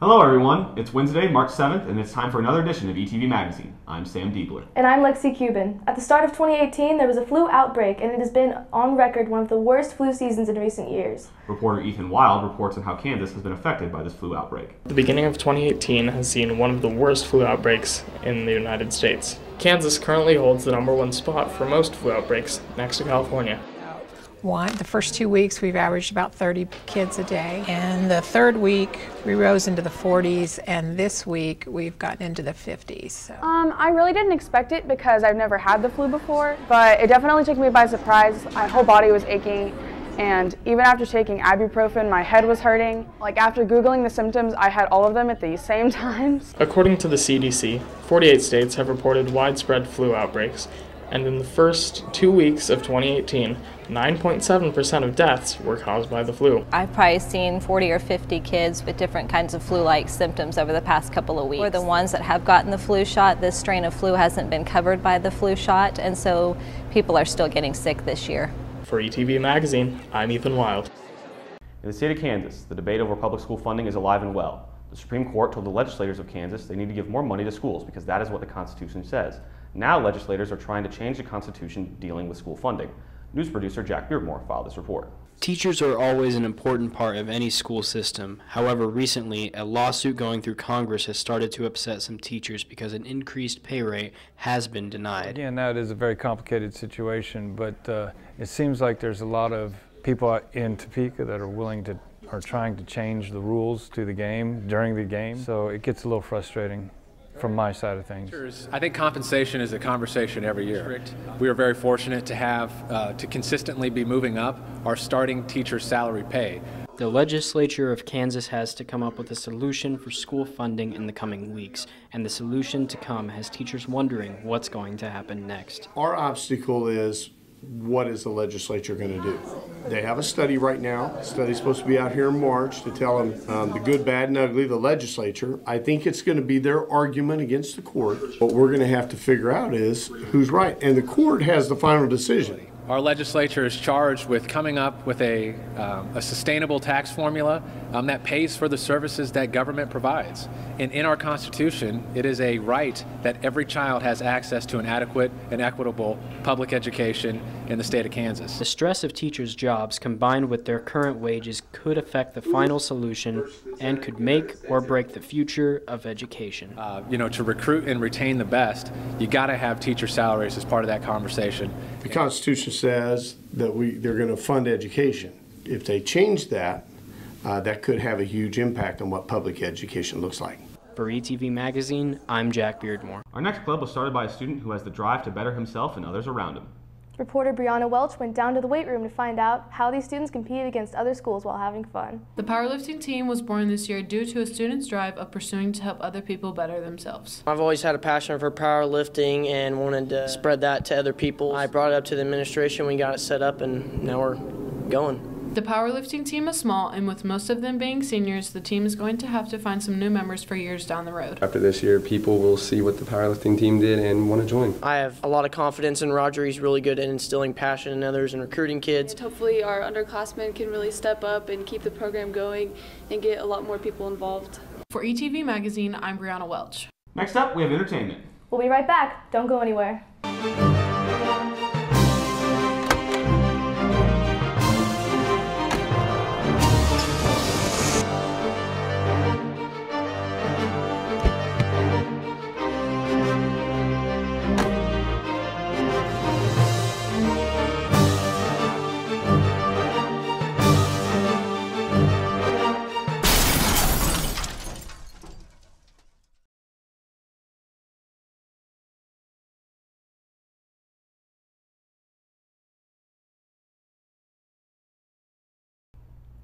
Hello everyone, it's Wednesday, March 7th, and it's time for another edition of ETV Magazine. I'm Sam Diebler. And I'm Lexi Cuban. At the start of 2018, there was a flu outbreak, and it has been on record one of the worst flu seasons in recent years. Reporter Ethan Wild reports on how Kansas has been affected by this flu outbreak. The beginning of 2018 has seen one of the worst flu outbreaks in the United States. Kansas currently holds the #1 spot for most flu outbreaks, next to California. The first 2 weeks we've averaged about 30 kids a day, and the third week we rose into the 40s, and this week we've gotten into the 50s. So. I really didn't expect it because I've never had the flu before, but it definitely took me by surprise. My whole body was aching, and even after taking ibuprofen, my head was hurting. Like after Googling the symptoms, I had all of them at the same times. According to the CDC, 48 states have reported widespread flu outbreaks, and in the first 2 weeks of 2018, 9.7% of deaths were caused by the flu. I've probably seen 40 or 50 kids with different kinds of flu-like symptoms over the past couple of weeks. We're the ones that have gotten the flu shot. This strain of flu hasn't been covered by the flu shot, and so people are still getting sick this year. For ETV Magazine, I'm Ethan Wild. In the state of Kansas, the debate over public school funding is alive and well. The Supreme Court told the legislators of Kansas they need to give more money to schools because that is what the Constitution says. Now legislators are trying to change the Constitution dealing with school funding. News producer Jack Beardmore filed this report. Teachers are always an important part of any school system. However, recently, a lawsuit going through Congress has started to upset some teachers because an increased pay rate has been denied. Again, that is a very complicated situation, but it seems like there's a lot of people in Topeka that are trying to change the rules to the game during the game, so it gets a little frustrating from my side of things. I think compensation is a conversation every year. We are very fortunate to have to consistently be moving up our starting teacher salary pay. The legislature of Kansas has to come up with a solution for school funding in the coming weeks, and the solution to come has teachers wondering what's going to happen next. Our obstacle is, what is the legislature going to do? They have a study right now. The study's supposed to be out here in March to tell them the good, bad, and ugly. The legislature, I think it's going to be their argument against the court. What we're going to have to figure out is who's right, and the court has the final decision. Our legislature is charged with coming up with a sustainable tax formula that pays for the services that government provides. And in our Constitution, it is a right that every child has access to an adequate and equitable public education in the state of Kansas. The stress of teachers' jobs combined with their current wages could affect the final solution and could make or break the future of education. To recruit and retain the best, you got to have teacher salaries as part of that conversation. The Constitution says that they're going to fund education. If they change that, that could have a huge impact on what public education looks like. For ETV Magazine, I'm Jack Beardmore. Our next club was started by a student who has the drive to better himself and others around him. Reporter Brianna Welch went down to the weight room to find out how these students compete against other schools while having fun. The powerlifting team was born this year due to a student's drive of pursuing to help other people better themselves. I've always had a passion for powerlifting and wanted to spread that to other people. I brought it up to the administration, we got it set up, and now we're going. The powerlifting team is small, and with most of them being seniors, the team is going to have to find some new members for years down the road. After this year, people will see what the powerlifting team did and want to join. I have a lot of confidence in Roger. He's really good at instilling passion in others and recruiting kids. And hopefully our underclassmen can really step up and keep the program going and get a lot more people involved. For ETV Magazine, I'm Brianna Welch. Next up, we have entertainment. We'll be right back. Don't go anywhere.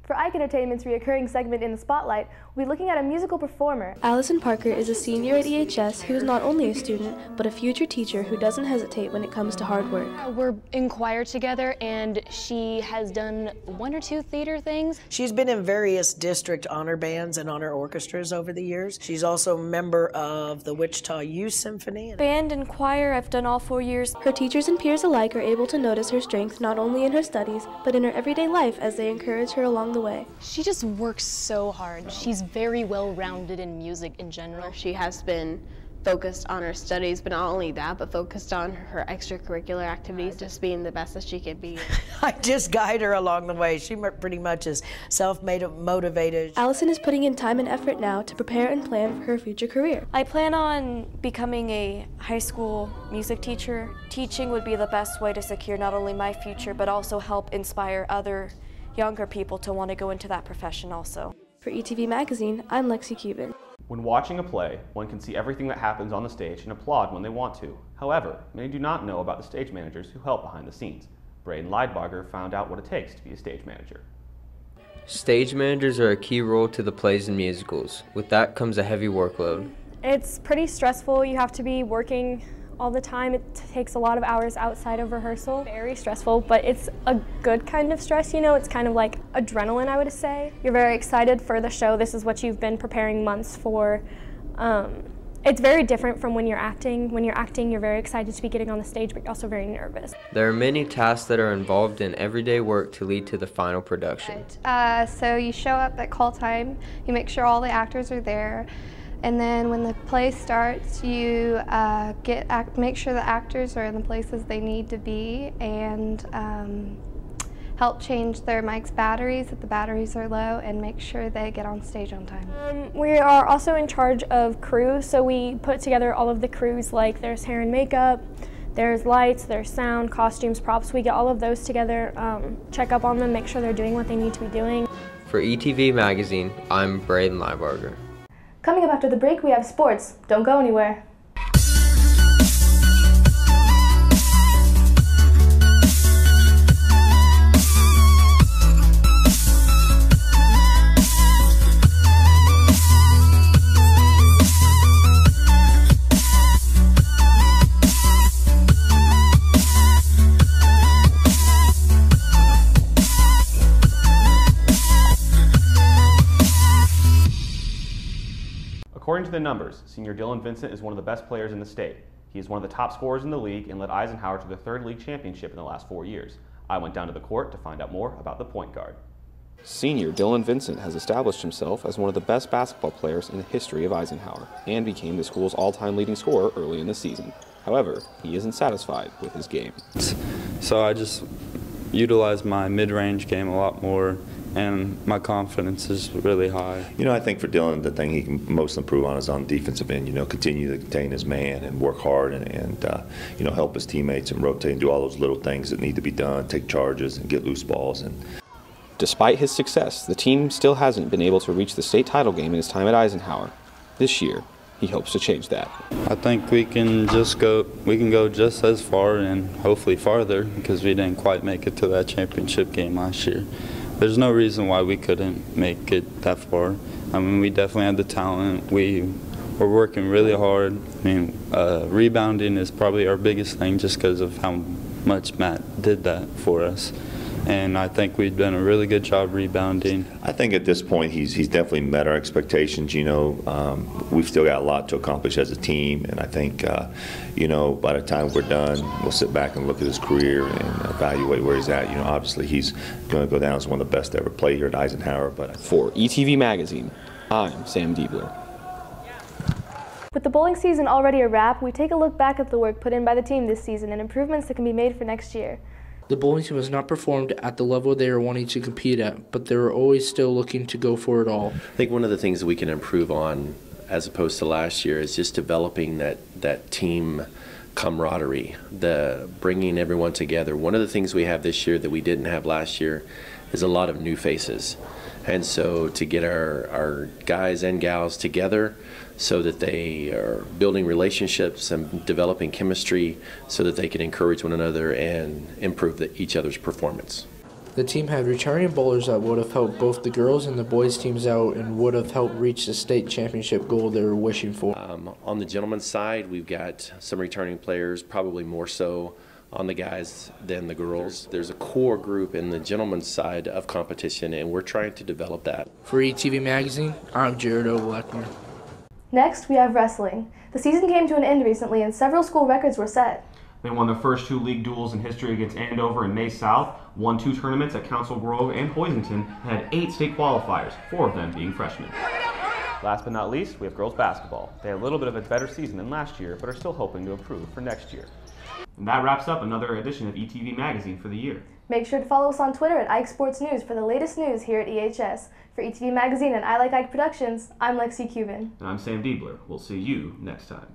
For Ike Entertainment's reoccurring segment in the Spotlight, we'll be looking at a musical performer. Allison Parker is a senior at EHS who is not only a student, but a future teacher who doesn't hesitate when it comes to hard work. We're in choir together, and she has done 1 or 2 theater things. She's been in various district honor bands and honor orchestras over the years. She's also a member of the Wichita Youth Symphony. Band and choir I've done all 4 years. Her teachers and peers alike are able to notice her strength not only in her studies, but in her everyday life as they encourage her along the the way. She just works so hard. She's very well-rounded in music in general. She has been focused on her studies, but not only that, but focused on her extracurricular activities, just being the best that she could be. I just guide her along the way. She pretty much is self-made, motivated. Allison is putting in time and effort now to prepare and plan for her future career. I plan on becoming a high school music teacher. Teaching would be the best way to secure not only my future, but also help inspire other younger people to want to go into that profession also. For ETV Magazine, I'm Lexi Cuban. When watching a play, one can see everything that happens on the stage and applaud when they want to. However, many do not know about the stage managers who help behind the scenes. Braden Leidbarger found out what it takes to be a stage manager. Stage managers are a key role to the plays and musicals. With that comes a heavy workload. It's pretty stressful. You have to be working all the time. It takes a lot of hours outside of rehearsal. Very stressful, but it's a good kind of stress, you know. It's kind of like adrenaline, I would say. You're very excited for the show. This is what you've been preparing months for. It's very different from when you're acting. When you're acting, you're very excited to be getting on the stage, but you're also very nervous. There are many tasks that are involved in everyday work to lead to the final production. So you show up at call time, you make sure all the actors are there, and then when the play starts, you make sure the actors are in the places they need to be, and help change their mic's batteries if the batteries are low, and make sure they get on stage on time. We are also in charge of crews, so we put together all of the crews, like there's hair and makeup, there's lights, there's sound, costumes, props. We get all of those together, check up on them, make sure they're doing what they need to be doing. For ETV Magazine, I'm Braden Leidbarger. Coming up after the break, we have sports. Don't go anywhere. According to the numbers, senior Dylan Vincent is one of the best players in the state. He is one of the top scorers in the league and led Eisenhower to the 3rd league championship in the last 4 years. I went down to the court to find out more about the point guard. Senior Dylan Vincent has established himself as one of the best basketball players in the history of Eisenhower and became the school's all-time leading scorer early in the season. However, he isn't satisfied with his game. So I just utilize my mid-range game a lot more, and my confidence is really high. You know, I think for Dylan, the thing he can most improve on is on the defensive end. You know, continue to contain his man and work hard and you know, help his teammates and rotate and do all those little things that need to be done, take charges and get loose balls. And despite his success, the team still hasn't been able to reach the state title game in his time at Eisenhower. This year, he hopes to change that. I think we can go just as far and hopefully farther, because we didn't quite make it to that championship game last year. There's no reason why we couldn't make it that far. I mean, we definitely had the talent. We were working really hard. I mean, rebounding is probably our biggest thing, just because of how much Matt did that for us. And I think we've done a really good job rebounding. I think at this point he's definitely met our expectations. You know, we've still got a lot to accomplish as a team, and I think you know, by the time we're done, we'll sit back and look at his career and evaluate where he's at. You know, obviously he's going to go down as one of the best to ever play here at Eisenhower. But for ETV Magazine, I'm Sam Diebler. With the bowling season already a wrap, we take a look back at the work put in by the team this season and improvements that can be made for next year. The bowling team has not performed at the level they are wanting to compete at, but they're always still looking to go for it all. I think one of the things that we can improve on, as opposed to last year, is just developing that team camaraderie, the bringing everyone together. One of the things we have this year that we didn't have last year is a lot of new faces. And so to get our guys and gals together so that they are building relationships and developing chemistry so that they can encourage one another and improve each other's performance. The team had returning bowlers that would have helped both the girls and the boys teams out and would have helped reach the state championship goal they were wishing for. On the gentlemen's side, we've got some returning players, probably more so on the guys than the girls. There's a core group in the gentlemen's side of competition, and we're trying to develop that. For ETV Magazine, I'm Jared O'Blackmer. Next, we have wrestling. The season came to an end recently and several school records were set. They won their first 2 league duels in history against Andover and May South, won 2 tournaments at Council Grove and Hoisington, and had 8 state qualifiers, 4 of them being freshmen. Last but not least, we have girls basketball. They had a little bit of a better season than last year, but are still hoping to improve for next year. And that wraps up another edition of ETV Magazine for the year. Make sure to follow us on Twitter at Ike Sports News for the latest news here at EHS. For ETV Magazine and I Like Ike Productions, I'm Lexi Cuban. And I'm Sam Diebler. We'll see you next time.